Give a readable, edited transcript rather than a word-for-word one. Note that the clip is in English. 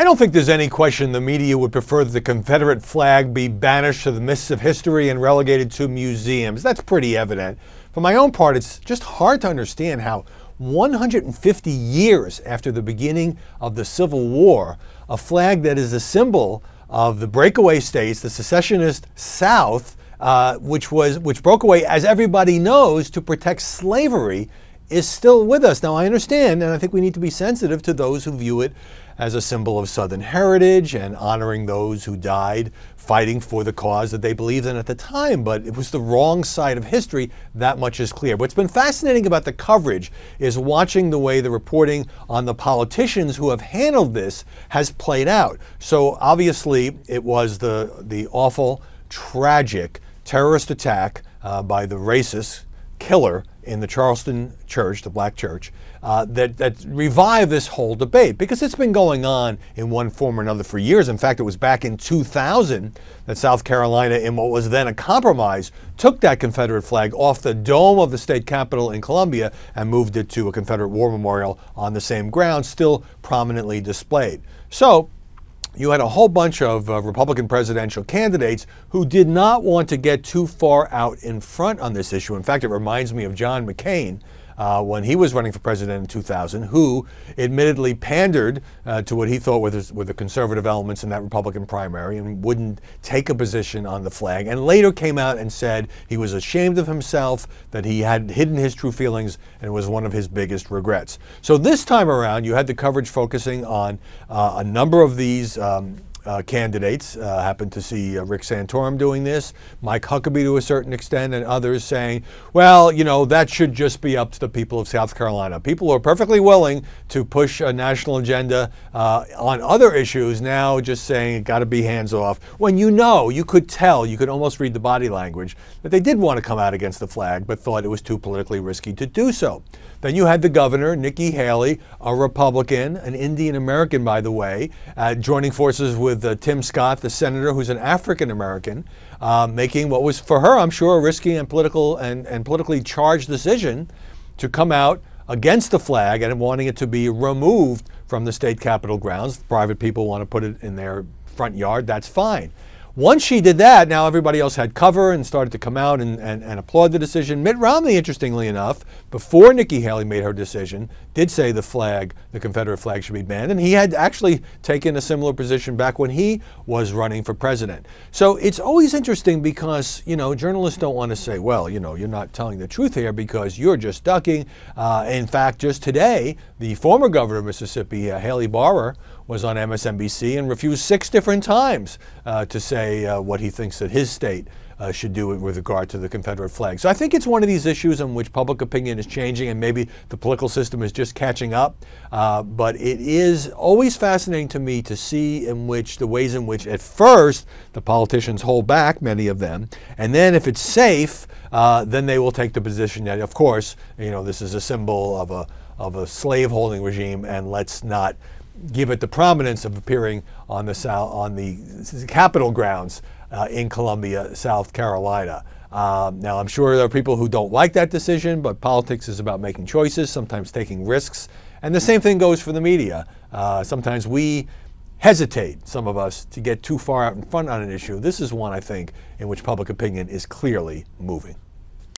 I don't think there's any question the media would prefer that the Confederate flag be banished to the mists of history and relegated to museums. That's pretty evident. For my own part, it's just hard to understand how 150 years after the beginning of the Civil War, a flag that is a symbol of the breakaway states, the secessionist South, which broke away, as everybody knows, to protect slavery, is still with us. Now, I understand, and I think we need to be sensitive to those who view it as a symbol of Southern heritage and honoring those who died fighting for the cause that they believed in at the time, but it was the wrong side of history. That much is clear. What's been fascinating about the coverage is watching the way the reporting on the politicians who have handled this has played out. So obviously it was the awful, tragic terrorist attack by the racist killer in the Charleston church, the black church, that revived this whole debate, because it's been going on in one form or another for years. In fact, it was back in 2000 that South Carolina, in what was then a compromise, took that Confederate flag off the dome of the state capitol in Columbia and moved it to a Confederate War Memorial on the same ground, still prominently displayed. So you had a whole bunch of Republican presidential candidates who did not want to get too far out in front on this issue. In fact, it reminds me of John McCain when he was running for president in 2000, who admittedly pandered to what he thought were the conservative elements in that Republican primary and wouldn't take a position on the flag, and later came out and said he was ashamed of himself, that he had hidden his true feelings, and it was one of his biggest regrets. So this time around, you had the coverage focusing on a number of these candidates. Happened to see Rick Santorum doing this, Mike Huckabee to a certain extent, and others saying, well, you know, that should just be up to the people of South Carolina. People who are perfectly willing to push a national agenda on other issues now just saying it got to be hands off. When you could tell, you could almost read the body language, that they did want to come out against the flag, but thought it was too politically risky to do so. Then you had the governor, Nikki Haley, a Republican, an Indian American, by the way, joining forces with Tim Scott, the senator, who's an African American, making what was for her, I'm sure, a risky and politically charged decision to come out against the flag and wanting it to be removed from the state capitol grounds. Private people want to put it in their front yard, that's fine. Once she did that, now everybody else had cover and started to come out and applaud the decision. Mitt Romney, interestingly enough, before Nikki Haley made her decision, did say the flag, the Confederate flag, should be banned. And he had actually taken a similar position back when he was running for president. So it's always interesting because, you know, journalists don't want to say, well, you know, you're not telling the truth here because you're just ducking. In fact, just today, the former governor of Mississippi, Haley Barbour, was on MSNBC and refused 6 different times to say what he thinks that his state should do with regard to the Confederate flag. So I think it's one of these issues in which public opinion is changing and maybe the political system is just catching up. But it is always fascinating to me to see the ways in which at first the politicians hold back, many of them, and then if it's safe, then they will take the position that, of course, you know, this is a symbol of a slave-holding regime, and let's not give it the prominence of appearing on the Capitol grounds in Columbia, South Carolina. Now, I'm sure there are people who don't like that decision, but politics is about making choices, sometimes taking risks. And the same thing goes for the media. Sometimes we hesitate, some of us, to get too far out in front on an issue. This is one, I think, in which public opinion is clearly moving.